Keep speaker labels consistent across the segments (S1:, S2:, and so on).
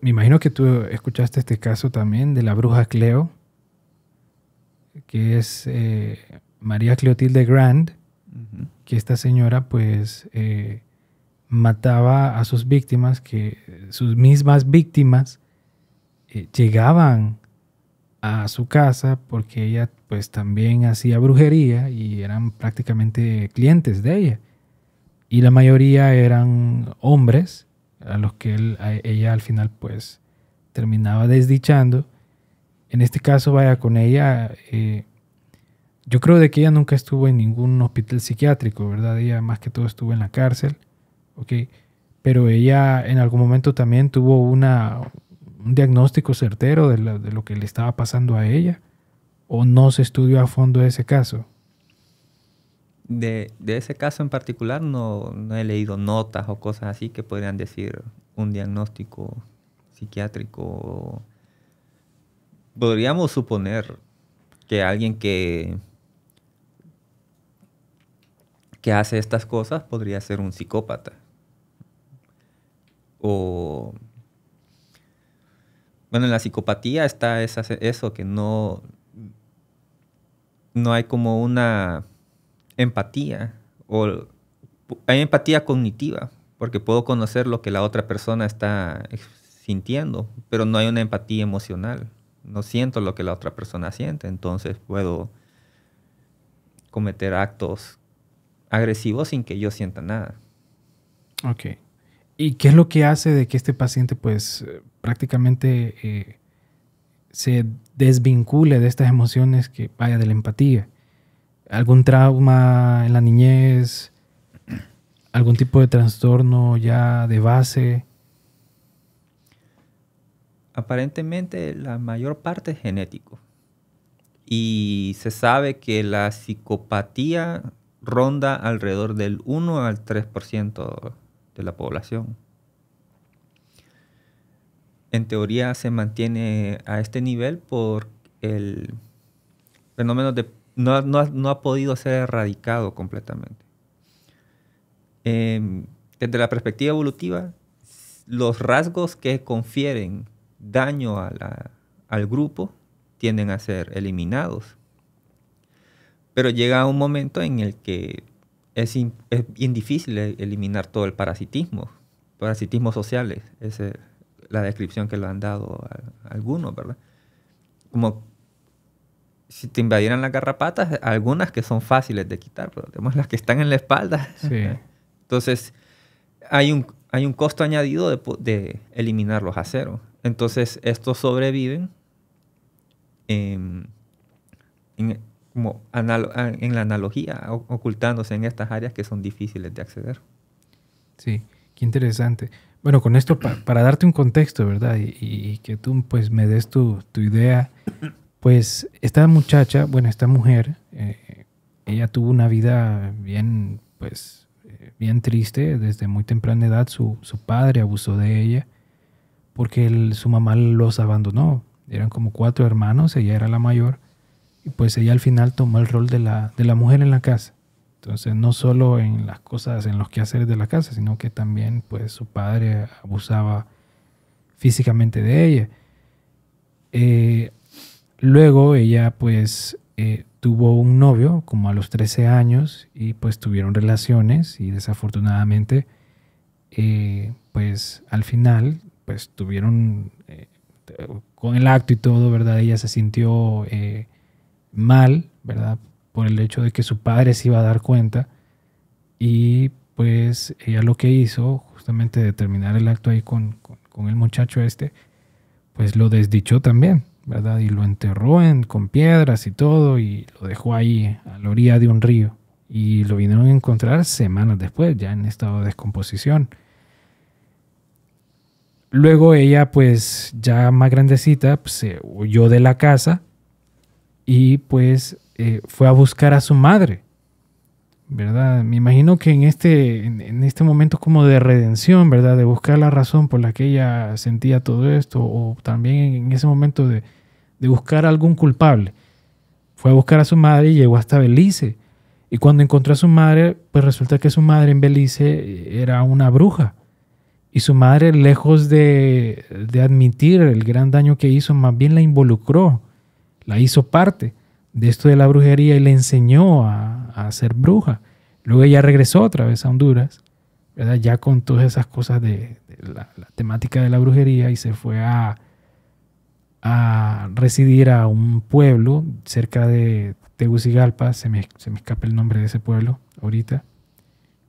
S1: Me imagino que tú escuchaste este caso también de la bruja Cleo, que es María Cleotilde Grand,
S2: Ujú.
S1: que esta señora pues mataba a sus víctimas, que sus mismas víctimas llegaban a su casa porque ella pues también hacía brujería y eran prácticamente clientes de ella. Y la mayoría eran hombres a los que ella al final pues terminaba desdichando. En este caso, vaya, con ella, yo creo de que ella nunca estuvo en ningún hospital psiquiátrico, ¿verdad? Ella más que todo estuvo en la cárcel, ¿ok? Pero ella en algún momento también tuvo un diagnóstico certero de lo que le estaba pasando a ella, o no se estudió a fondo ese caso.
S2: De ese caso en particular no he leído notas o cosas así que podrían decir un diagnóstico psiquiátrico. Podríamos suponer que alguien que hace estas cosas podría ser un psicópata. O, bueno, en la psicopatía está eso que no hay como una empatía, o hay empatía cognitiva, porque puedo conocer lo que la otra persona está sintiendo, pero no hay una empatía emocional. No siento lo que la otra persona siente, entonces puedo cometer actos agresivos sin que yo sienta nada.
S1: Ok. ¿Y qué es lo que hace de que este paciente pues prácticamente se desvincule de estas emociones, que vaya, de la empatía? ¿Algún trauma en la niñez? ¿Algún tipo de trastorno ya de base?
S2: Aparentemente la mayor parte es genético. Y se sabe que la psicopatía ronda alrededor del 1 al 3% de la población. En teoría se mantiene a este nivel por el fenómeno de no ha podido ser erradicado completamente. Desde la perspectiva evolutiva, los rasgos que confieren daño al grupo tienden a ser eliminados. Pero llega un momento en el que es bien difícil eliminar todo el parasitismo sociales. Esa es la descripción que le han dado a algunos, ¿verdad? Como si te invadieran las garrapatas, algunas que son fáciles de quitar, pero tenemos las que están en la espalda.
S1: Sí.
S2: Entonces, hay un costo añadido de eliminarlos a cero. Entonces, estos sobreviven como en la analogía, ocultándose en estas áreas que son difíciles de acceder.
S1: Sí, qué interesante. Bueno, con esto para darte un contexto, ¿verdad? Y que tú pues me des tu idea, pues esta muchacha, bueno, esta mujer, ella tuvo una vida bien, pues, bien triste. Desde muy temprana edad su padre abusó de ella porque su mamá los abandonó. Eran como 4 hermanos, ella era la mayor, y pues ella al final tomó el rol de la mujer en la casa. Entonces, no solo en las cosas, en los quehaceres de la casa, sino que también pues su padre abusaba físicamente de ella. Luego ella pues tuvo un novio como a los 13 años y pues tuvieron relaciones, y desafortunadamente pues al final pues tuvieron con el acto y todo, ¿verdad? Ella se sintió mal, ¿verdad? Por el hecho de que su padre se iba a dar cuenta, y pues ella lo que hizo, justamente de terminar el acto ahí con el muchacho este, pues lo desdichó también, ¿verdad? Y lo enterró con piedras y todo, y lo dejó ahí a la orilla de un río, y lo vinieron a encontrar semanas después, ya en estado de descomposición. Luego ella, pues ya más grandecita, pues, se huyó de la casa y pues fue a buscar a su madre, ¿verdad? Me imagino que en este momento como de redención, ¿verdad? De buscar la razón por la que ella sentía todo esto, o también en ese momento de buscar algún culpable. Fue a buscar a su madre y llegó hasta Belice. Y cuando encontró a su madre, pues resulta que su madre en Belice era una bruja. Y su madre, lejos de admitir el gran daño que hizo, más bien la involucró, la hizo parte de esto de la brujería y le enseñó a ser bruja. Luego ella regresó otra vez a Honduras, ¿verdad? Ya con todas esas cosas de la temática de la brujería, y se fue a residir a un pueblo cerca de Tegucigalpa. Se me escapa el nombre de ese pueblo ahorita.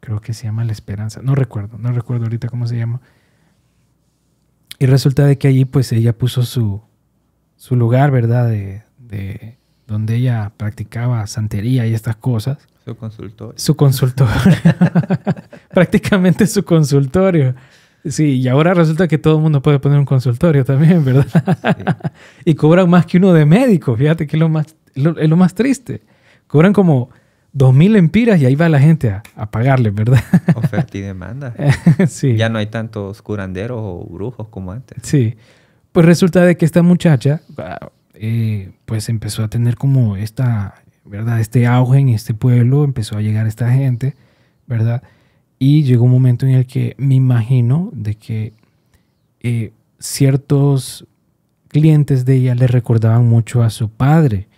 S1: Creo que se llama La Esperanza. No recuerdo ahorita cómo se llama. Y resulta de que allí pues ella puso su lugar, ¿verdad? De donde ella practicaba santería y estas cosas.
S2: Su consultorio.
S1: Su consultorio. Prácticamente su consultorio. Sí, y ahora resulta que todo el mundo puede poner un consultorio también, ¿verdad? Sí. Y cobran más que uno de médico. Fíjate que es lo más triste. Cobran como 2,000 lempiras y ahí va la gente a pagarle, ¿verdad?
S2: Oferta y demanda.
S1: Sí.
S2: Ya no hay tantos curanderos o brujos como antes.
S1: Sí. Pues resulta de que esta muchacha pues empezó a tener como ¿verdad? Este auge en este pueblo, empezó a llegar esta gente, ¿verdad? Y llegó un momento en el que me imagino de que ciertos clientes de ella le recordaban mucho a su padre,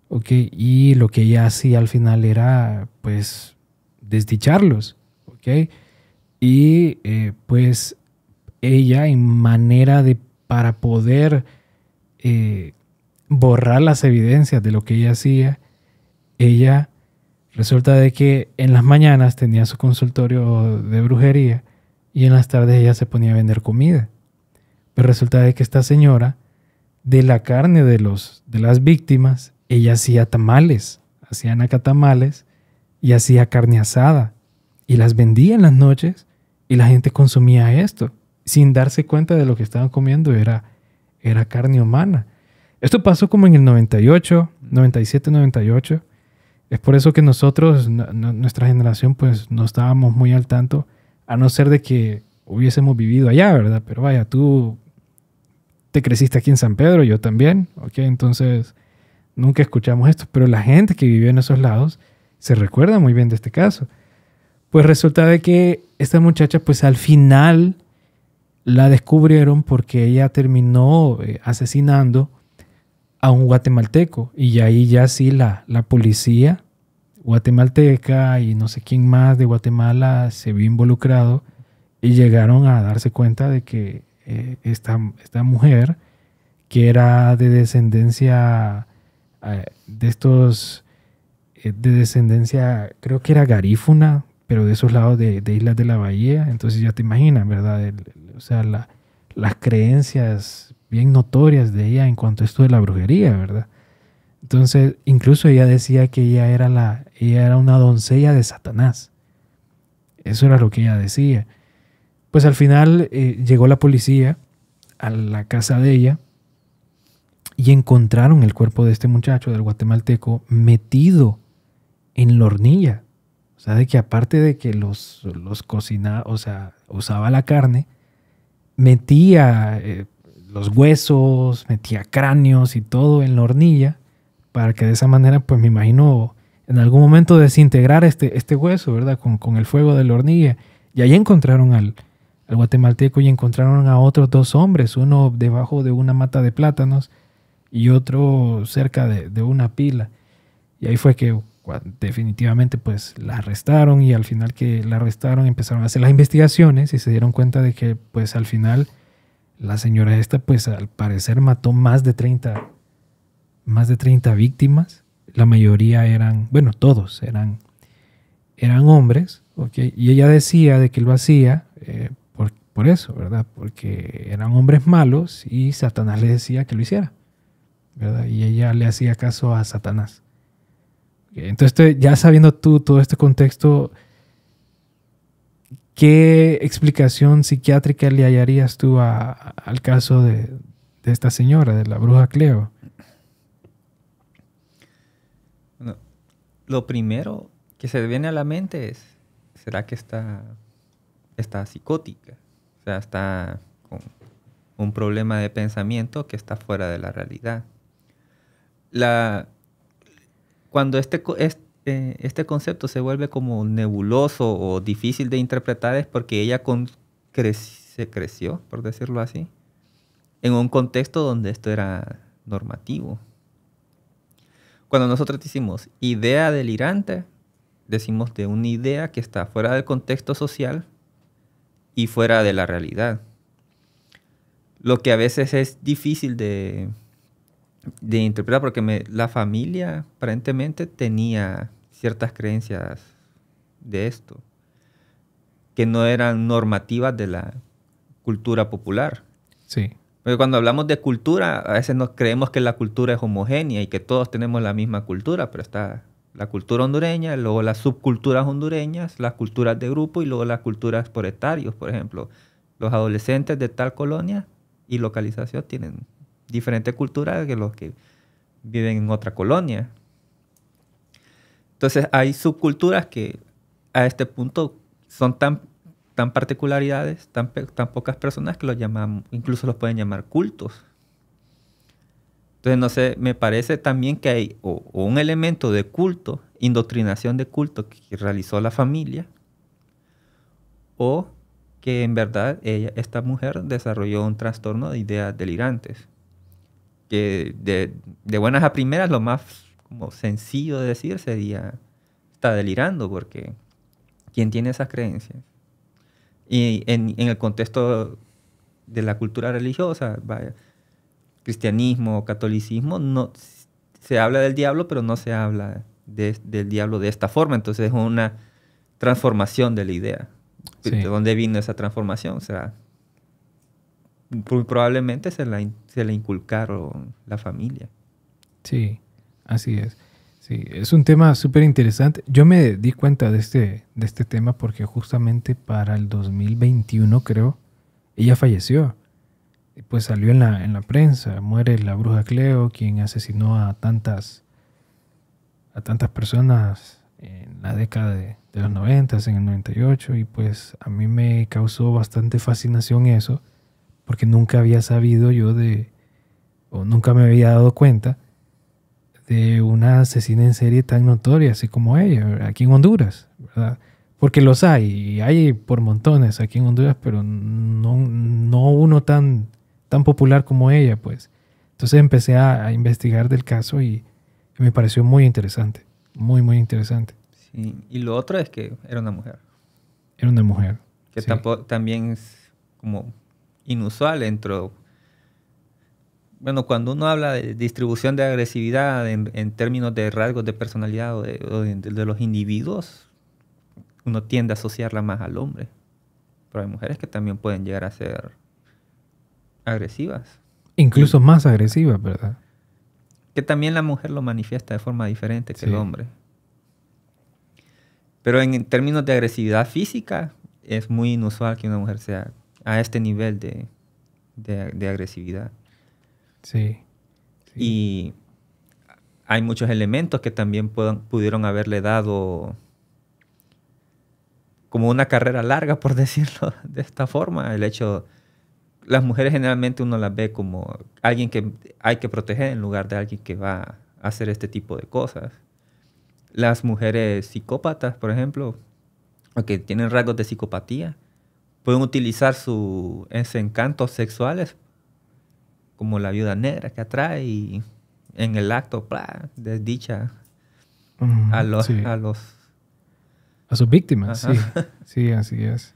S1: ¿ok? Y lo que ella hacía al final era, pues, desdicharlos, ¿ok? Y pues ella, en manera para poder borrar las evidencias de lo que ella hacía, ella resulta de que en las mañanas tenía su consultorio de brujería y en las tardes ella se ponía a vender comida. Pero resulta de que esta señora, de la carne de las víctimas, ella hacía tamales, hacía nacatamales y hacía carne asada y las vendía en las noches y la gente consumía esto sin darse cuenta de lo que estaban comiendo era carne humana. Esto pasó como en el 98, 97, 98. Es por eso que nosotros, nuestra generación, pues no estábamos muy al tanto, a no ser de que hubiésemos vivido allá, ¿verdad? Pero vaya, tú te creciste aquí en San Pedro, yo también, ¿ok? Entonces nunca escuchamos esto, pero la gente que vivió en esos lados se recuerda muy bien de este caso. Pues resulta de que esta muchacha, pues al final la descubrieron porque ella terminó asesinando a un guatemalteco, y ahí ya sí la policía guatemalteca y no sé quién más de Guatemala se vio involucrado y llegaron a darse cuenta de que esta mujer, que era de descendencia de descendencia, creo que era garífuna, pero de esos lados de Islas de la Bahía. Entonces ya te imaginas, ¿verdad? O sea, las creencias bien notorias de ella en cuanto a esto de la brujería, ¿verdad? Entonces, incluso ella decía que ella era una doncella de Satanás. Eso era lo que ella decía. Pues al final llegó la policía a la casa de ella y encontraron el cuerpo de este muchacho, del guatemalteco, metido en la hornilla. O sea, de que aparte de que los cocinaba, o sea, usaba la carne, metía los huesos, metía cráneos y todo en la hornilla, para que de esa manera, pues me imagino, en algún momento desintegrar este hueso, ¿verdad? Con el fuego de la hornilla. Y ahí encontraron al guatemalteco y encontraron a otros 2 hombres, uno debajo de una mata de plátanos y otro cerca de una pila. Y ahí fue que definitivamente pues la arrestaron, y al final que la arrestaron empezaron a hacer las investigaciones y se dieron cuenta de que pues al final la señora esta pues al parecer mató más de 30 víctimas. La mayoría eran, bueno, todos eran hombres, ¿okay? Y ella decía de que lo hacía por eso, ¿verdad? Porque eran hombres malos y Satanás le decía que lo hiciera, ¿verdad? Y ella le hacía caso a Satanás. Entonces, ya sabiendo tú todo este contexto, ¿qué explicación psiquiátrica le hallarías tú al caso de esta señora, de la bruja Cleo?
S2: Bueno, lo primero que se viene a la mente es, ¿será que está psicótica? O sea, está con un problema de pensamiento que está fuera de la realidad. Cuando este concepto se vuelve como nebuloso o difícil de interpretar, es porque ella se creció, por decirlo así, en un contexto donde esto era normativo. Cuando nosotros decimos idea delirante, decimos de una idea que está fuera del contexto social y fuera de la realidad. Lo que a veces es difícil de interpretar, porque la familia aparentemente tenía ciertas creencias de esto, que no eran normativas de la cultura popular.
S1: Sí.
S2: Porque cuando hablamos de cultura, a veces nos creemos que la cultura es homogénea y que todos tenemos la misma cultura, pero está la cultura hondureña, luego las subculturas hondureñas, las culturas de grupo y luego las culturas por etarios. Por ejemplo, los adolescentes de tal colonia y localización tienen diferente cultura que los que viven en otra colonia. Entonces hay subculturas que a este punto son tan particularidades, tan pocas personas que los llaman, incluso los pueden llamar cultos. Entonces, no sé, me parece también que hay o un elemento de culto, indoctrinación de culto que realizó la familia, o que en verdad esta mujer desarrolló un trastorno de ideas delirantes. Que de buenas a primeras lo más como sencillo de decir sería, está delirando, porque ¿quién tiene esas creencias? Y en el contexto de la cultura religiosa, vaya, cristianismo, catolicismo, no se habla del diablo, pero no se habla del diablo de esta forma. Entonces es una transformación de la idea. Sí. ¿De dónde vino esa transformación? O sea, muy probablemente se la inculcaron la familia.
S1: Sí, así es. Sí, es un tema súper interesante. Yo me di cuenta de este tema porque justamente para el 2021, creo, ella falleció. Pues salió en la prensa. Muere la bruja Cleo, quien asesinó a tantas personas en la década de los 90, en el 98. Y pues a mí me causó bastante fascinación eso, porque nunca había sabido yo o nunca me había dado cuenta de una asesina en serie tan notoria, así como ella, aquí en Honduras, ¿verdad? Porque los hay, y hay por montones aquí en Honduras, pero no uno tan popular como ella, pues. Entonces empecé a investigar del caso y me pareció muy interesante, muy, muy interesante.
S2: Sí, y lo otro es que era una mujer.
S1: Era una mujer.
S2: Que sí. También es como inusual dentro. Bueno, cuando uno habla de distribución de agresividad en términos de rasgos de personalidad o de los individuos, uno tiende a asociarla más al hombre. Pero hay mujeres que también pueden llegar a ser agresivas.
S1: Incluso más agresivas, ¿verdad?
S2: Que también la mujer lo manifiesta de forma diferente que el hombre. Pero en términos de agresividad física, es muy inusual que una mujer sea a este nivel de agresividad.
S1: Sí.
S2: Y hay muchos elementos que también pudieron haberle dado como una carrera larga, por decirlo de esta forma. El hecho, las mujeres generalmente uno las ve como alguien que hay que proteger en lugar de alguien que va a hacer este tipo de cosas. Las mujeres psicópatas, por ejemplo, o que tienen rasgos de psicopatía, pueden utilizar sus encantos sexuales como la viuda negra que atrae y en el acto desdicha a sus
S1: víctimas. Sí, sí, así es.